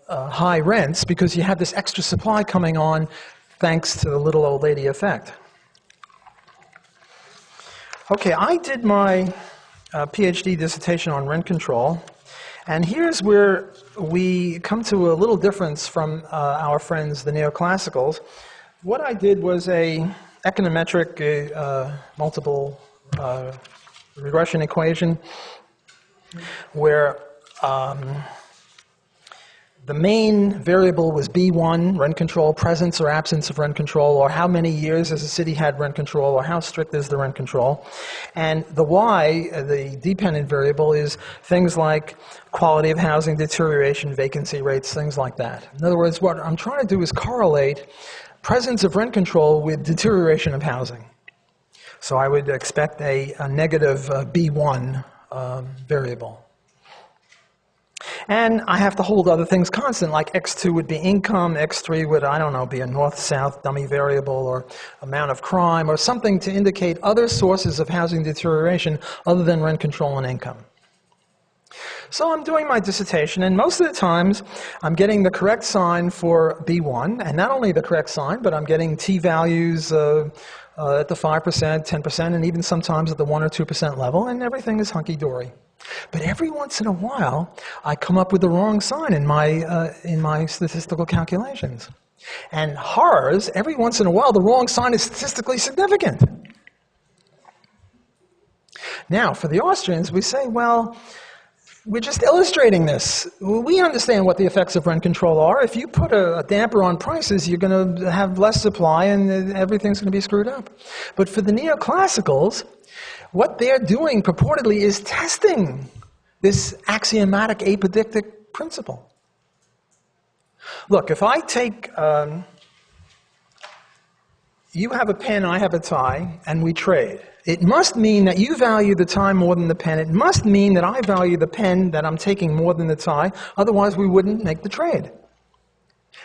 high rents because you have this extra supply coming on thanks to the little old lady effect. Okay, I did my PhD dissertation on rent control, and here's where we come to a little difference from our friends, the neoclassicals. What I did was a econometric multiple regression equation where the main variable was B1, rent control, presence or absence of rent control, or how many years has a city had rent control, or how strict is the rent control. And the Y, the dependent variable, is things like quality of housing, deterioration, vacancy rates, things like that. In other words, what I'm trying to do is correlate presence of rent control with deterioration of housing. So I would expect a negative B1 variable. And I have to hold other things constant, like x2 would be income, x3 would, I don't know, be a north-south dummy variable, or amount of crime, or something to indicate other sources of housing deterioration other than rent control and income. So I'm doing my dissertation, and most of the times I'm getting the correct sign for B1, and not only the correct sign, but I'm getting t-values at the 5%, 10%, and even sometimes at the 1 or 2% level, and everything is hunky-dory. But every once in a while, I come up with the wrong sign in my statistical calculations. And horrors, every once in a while, the wrong sign is statistically significant. Now, for the Austrians, we say, well, we're just illustrating this. We understand what the effects of rent control are. If you put a damper on prices, you're going to have less supply and everything's going to be screwed up. But for the neoclassicals, what they're doing purportedly is testing this axiomatic apodictic principle. Look, if I take, you have a pen, I have a tie, and we trade. It must mean that you value the tie more than the pen. It must mean that I value the pen that I'm taking more than the tie. Otherwise, we wouldn't make the trade.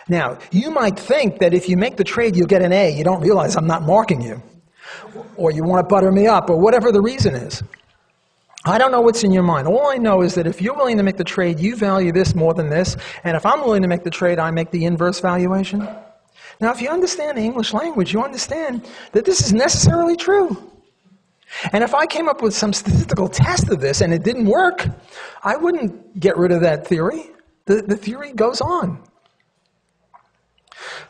Now, you might think that if you make the trade, you'll get an A. You don't realize I'm not marking you. Or you want to butter me up, or whatever the reason is. I don't know what's in your mind. All I know is that if you're willing to make the trade, you value this more than this, and if I'm willing to make the trade, I make the inverse valuation. Now, if you understand the English language, you understand that this is necessarily true. And if I came up with some statistical test of this and it didn't work, I wouldn't get rid of that theory. The theory goes on.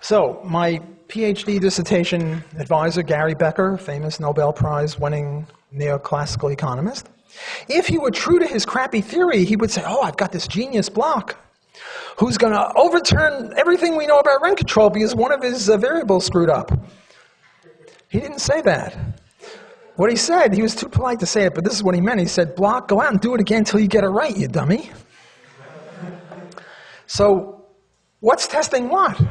So, my PhD dissertation advisor, Gary Becker, famous Nobel Prize winning neoclassical economist, if he were true to his crappy theory, he would say, oh, I've got this genius block who's going to overturn everything we know about rent control because one of his variables screwed up. He didn't say that. What he said, he was too polite to say it, but this is what he meant. He said, Block, go out and do it again until you get it right, you dummy. So, what's testing what?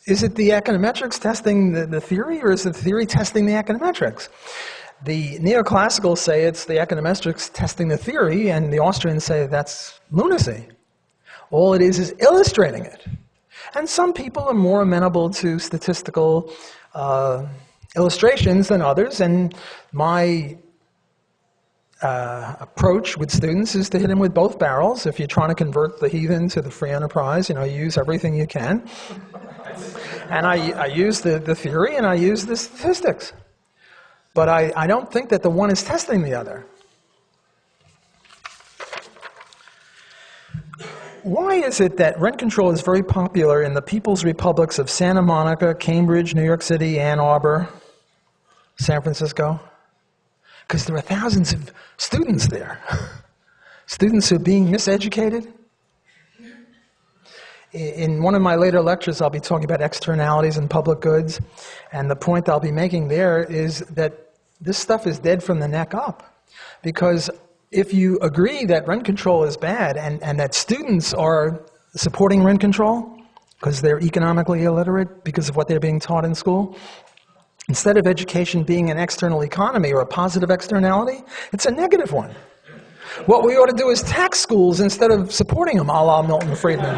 Is it the econometrics testing the theory, or is it the theory testing the econometrics? The neoclassicals say it's the econometrics testing the theory, and the Austrians say that's lunacy. All it is illustrating it. And some people are more amenable to statistical illustrations than others, and my approach with students is to hit them with both barrels. If you're trying to convert the heathen to the free enterprise, you use everything you can. And I use the theory and I use the statistics. But I don't think that the one is testing the other. Why is it that rent control is very popular in the People's Republics of Santa Monica, Cambridge, New York City, Ann Arbor, San Francisco? Because there are thousands of students there. Students who are being miseducated. In one of my later lectures, I'll be talking about externalities in public goods. And the point I'll be making there is that this stuff is dead from the neck up. Because if you agree that rent control is bad and that students are supporting rent control because they're economically illiterate because of what they're being taught in school, instead of education being an external economy or a positive externality, it's a negative one. What we ought to do is tax schools instead of supporting them, a la Milton Friedman.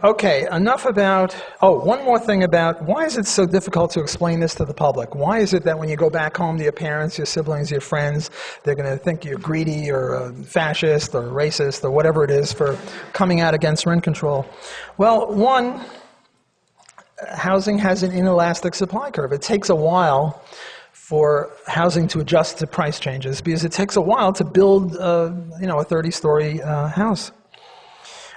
Okay, enough about, one more thing about why is it so difficult to explain this to the public? Why is it that when you go back home to your parents, your siblings, your friends, they're going to think you're greedy or a fascist or racist or whatever it is for coming out against rent control? Well, one, housing has an inelastic supply curve. It takes a while for housing to adjust to price changes because it takes a while to build a 30-story house.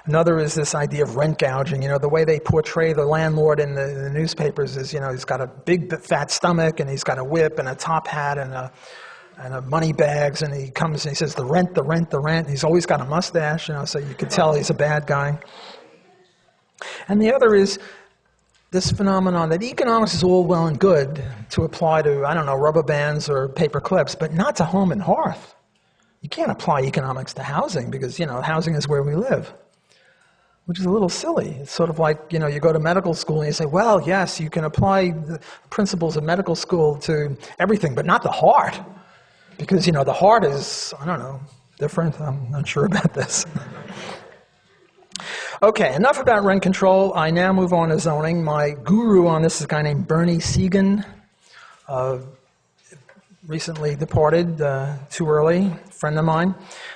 Another is this idea of rent gouging. The way they portray the landlord in the newspapers is, he's got a big fat stomach and he's got a whip and a top hat and a money bags, and he comes and he says, the rent, the rent, the rent. He's always got a mustache, so you can tell he's a bad guy. And the other is this phenomenon that economics is all well and good to apply to, rubber bands or paper clips, but not to home and hearth. You can't apply economics to housing because, housing is where we live, which is a little silly. It's sort of like, you go to medical school and you say, well, yes, you can apply the principles of medical school to everything, but not the heart. Because, the heart is, different. I'm not sure about this. Okay, enough about rent control. I now move on to zoning. My guru on this is a guy named Bernie Segan, recently departed too early, friend of mine,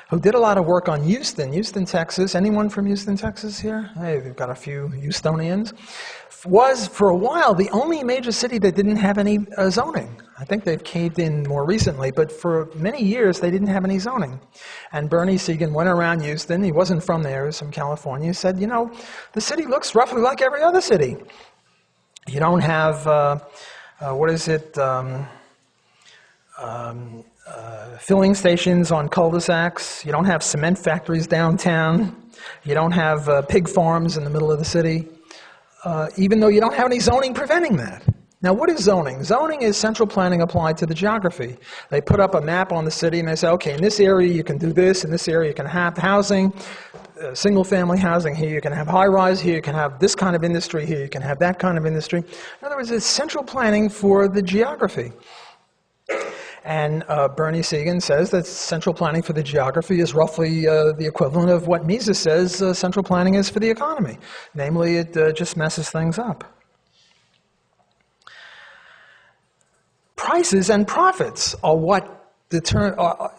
who did a lot of work on Houston, Texas. Anyone from Houston, Texas here? Hey, we've got a few Houstonians. Was, for a while, the only major city that didn't have any zoning. I think they've caved in more recently, but for many years they didn't have any zoning. And Bernie Segan went around Houston. He wasn't from there, he was from California. He said, the city looks roughly like every other city. You don't have, filling stations on cul-de-sacs. You don't have cement factories downtown. You don't have pig farms in the middle of the city, even though you don't have any zoning preventing that. Now, what is zoning? Zoning is central planning applied to the geography. They put up a map on the city and they say, okay, in this area you can do this, in this area you can have housing, single-family housing, here you can have high-rise, here you can have this kind of industry, here you can have that kind of industry. In other words, it's central planning for the geography. And Bernie Segan says that central planning for the geography is roughly the equivalent of what Mises says central planning is for the economy. Namely, it just messes things up. Prices and profits are what determine.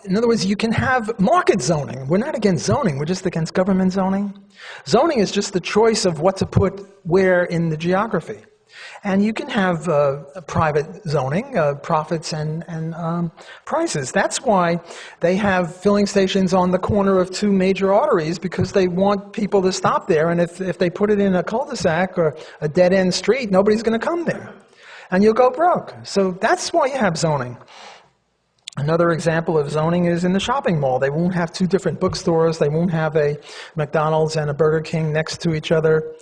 In other words, you can have market zoning. We're not against zoning. We're just against government zoning. Zoning is just the choice of what to put where in the geography. And you can have private zoning, profits and prices. That's why they have filling stations on the corner of two major arteries, because they want people to stop there. And if they put it in a cul-de-sac or a dead-end street, nobody's going to come there. And you'll go broke. So that's why you have zoning. Another example of zoning is in the shopping mall. They won't have two different bookstores. They won't have a McDonald's and a Burger King next to each other.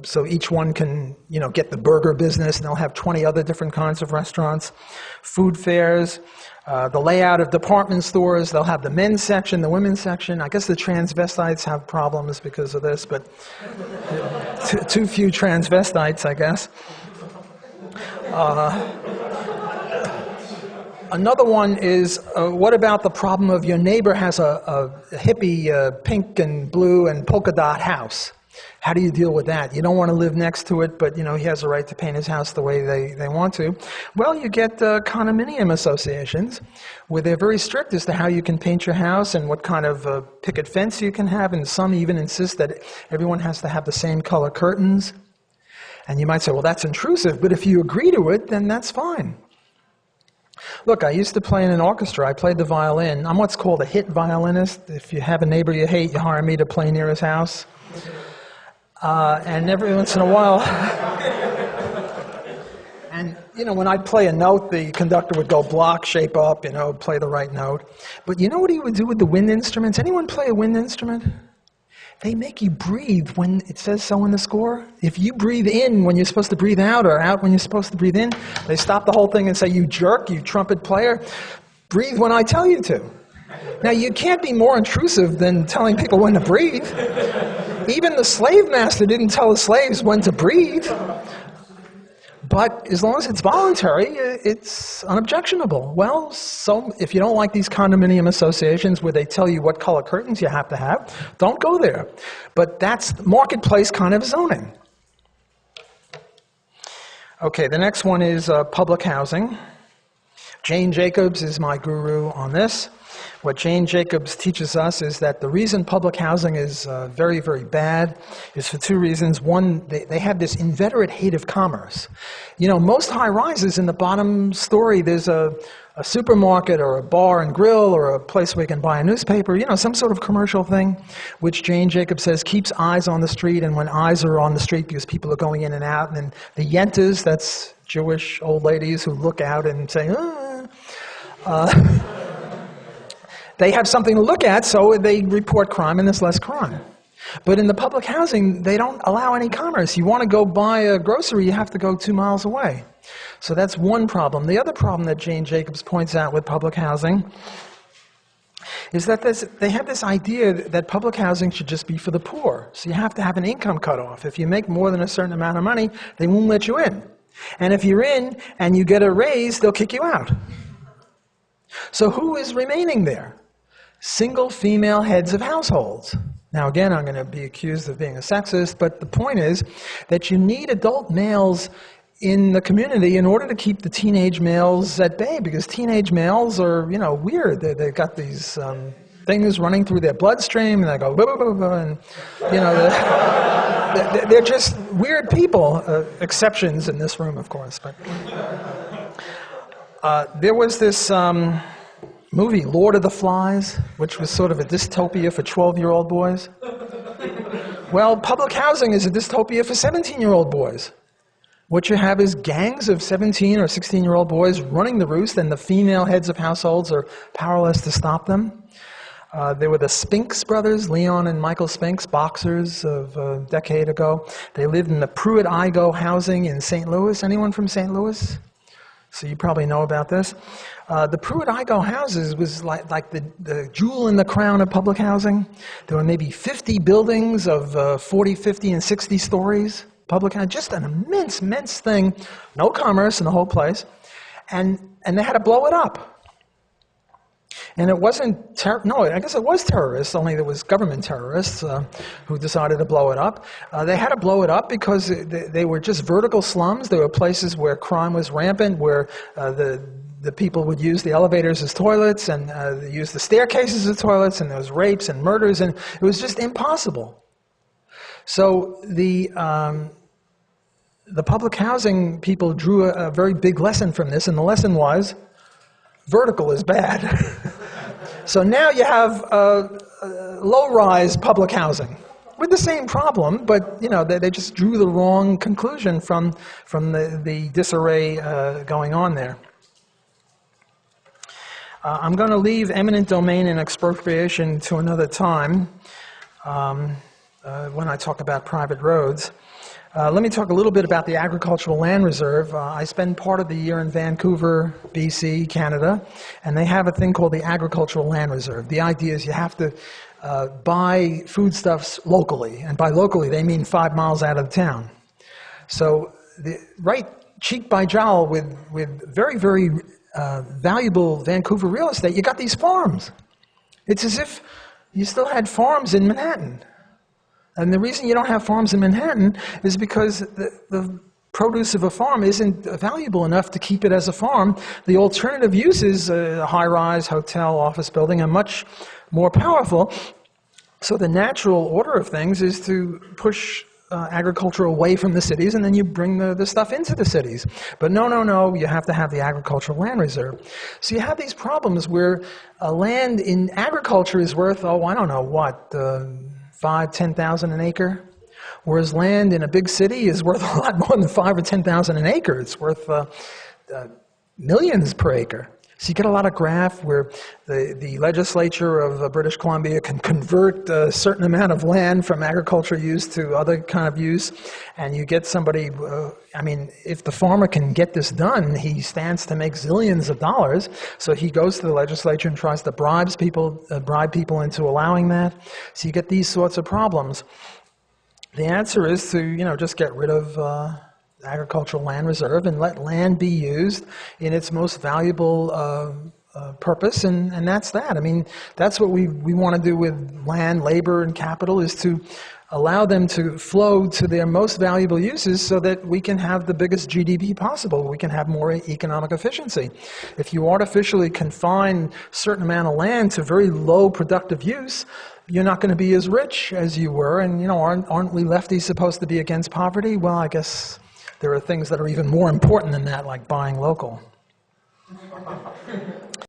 So each one can, get the burger business, and they'll have 20 other different kinds of restaurants. Food fairs, the layout of department stores. They'll have the men's section, the women's section. I guess the transvestites have problems because of this, but too few transvestites, I guess. Another one is, what about the problem of your neighbor has a hippie pink and blue and polka dot house? How do you deal with that? You don't want to live next to it, but he has a right to paint his house the way they want to. Well, you get condominium associations where they're very strict as to how you can paint your house and what kind of picket fence you can have, and some even insist that everyone has to have the same color curtains. And you might say, well, that's intrusive, but if you agree to it, then that's fine. Look, I used to play in an orchestra. I played the violin. I'm what's called a hit violinist. If you have a neighbor you hate, you hire me to play near his house. And every once in a while, and when I'd play a note, the conductor would go block, shape up, play the right note. But you know what he would do with the wind instruments? Anyone play a wind instrument? They make you breathe when it says so in the score. If you breathe in when you're supposed to breathe out, or out when you're supposed to breathe in, they stop the whole thing and say, you jerk, you trumpet player, breathe when I tell you to. Now, you can't be more intrusive than telling people when to breathe. Even the slave master didn't tell the slaves when to breathe. But as long as it's voluntary, it's unobjectionable. Well, so if you don't like these condominium associations where they tell you what color curtains you have to have, don't go there. But that's marketplace kind of zoning. Okay, the next one is public housing. Jane Jacobs is my guru on this. What Jane Jacobs teaches us is that the reason public housing is very, very bad is for two reasons. One, they have this inveterate hate of commerce. You know, most high-rises in the bottom story, there's a supermarket or a bar and grill or a place where you can buy a newspaper, you know, some sort of commercial thing, which Jane Jacobs says keeps eyes on the street. And when eyes are on the street because people are going in and out, and then the yentas, that's Jewish old ladies who look out and say, they have something to look at, so they report crime, and there's less crime. But in the public housing, they don't allow any commerce. You want to go buy a grocery, you have to go 2 miles away. So that's one problem. The other problem that Jane Jacobs points out with public housing is that they have this idea that public housing should just be for the poor. So you have to have an income cutoff. If you make more than a certain amount of money, they won't let you in. And if you're in and you get a raise, they'll kick you out. So who is remaining there? Single female heads of households. Now again, I'm going to be accused of being a sexist, but the point is that you need adult males in the community in order to keep the teenage males at bay, because teenage males are, you know, weird. They've got these things running through their bloodstream, and they go, blah, blah, blah, blah, and, you know, they're just weird people. Exceptions in this room, of course. But there was this movie, Lord of the Flies, which was sort of a dystopia for 12-year-old boys. Well, public housing is a dystopia for 17-year-old boys. What you have is gangs of 17 or 16-year-old boys running the roost, and the female heads of households are powerless to stop them. There were the Spinks brothers, Leon and Michael Spinks, boxers of a decade ago. They lived in the Pruitt-Igoe housing in St. Louis. Anyone from St. Louis? So you probably know about this. The Pruitt-Igoe houses was like the jewel in the crown of public housing. There were maybe 50 buildings of 40, 50, and 60 stories. Public housing, just an immense, immense thing. No commerce in the whole place. And they had to blow it up. And it wasn't, no, I guess it was terrorists, only there was government terrorists who decided to blow it up. They had to blow it up because they were just vertical slums. There were places where crime was rampant, where the people would use the elevators as toilets, and they used the staircases as toilets, and there was rapes and murders, and it was just impossible. So the public housing people drew a very big lesson from this, and the lesson was, vertical is bad. So now you have low-rise public housing with the same problem, but you know they just drew the wrong conclusion from the disarray going on there. I'm going to leave eminent domain and expropriation to another time when I talk about private roads. Let me talk a little bit about the Agricultural Land Reserve. I spend part of the year in Vancouver, BC, Canada, and they have a thing called the Agricultural Land Reserve. The idea is you have to buy foodstuffs locally, and by locally they mean 5 miles out of the town. So right cheek by jowl with very, very valuable Vancouver real estate, you got these farms. It's as if you still had farms in Manhattan. And the reason you don't have farms in Manhattan is because the produce of a farm isn't valuable enough to keep it as a farm. The alternative uses, a high-rise, hotel, office building, are much more powerful. So the natural order of things is to push agriculture away from the cities, and then you bring the stuff into the cities. But no, you have to have the Agricultural Land Reserve. So you have these problems where land in agriculture is worth, I don't know what, 5,000, 10,000 an acre, whereas land in a big city is worth a lot more than 5,000 or 10,000 an acre. It's worth millions per acre. So you get a lot of graft where the legislature of British Columbia can convert a certain amount of land from agriculture use to other kind of use, and you get somebody, if the farmer can get this done, he stands to make zillions of dollars, so he goes to the legislature and tries to bribe people into allowing that. So you get these sorts of problems. The answer is to, just get rid of agricultural land reserve and let land be used in its most valuable purpose, and that's that. I mean, that's what we want to do with land, labor, and capital, is to allow them to flow to their most valuable uses so that we can have the biggest GDP possible. We can have more economic efficiency. If you artificially confine a certain amount of land to very low productive use, you're not going to be as rich as you were. And, you know, aren't we lefties supposed to be against poverty? Well, I guess there are things that are even more important than that, like buying local.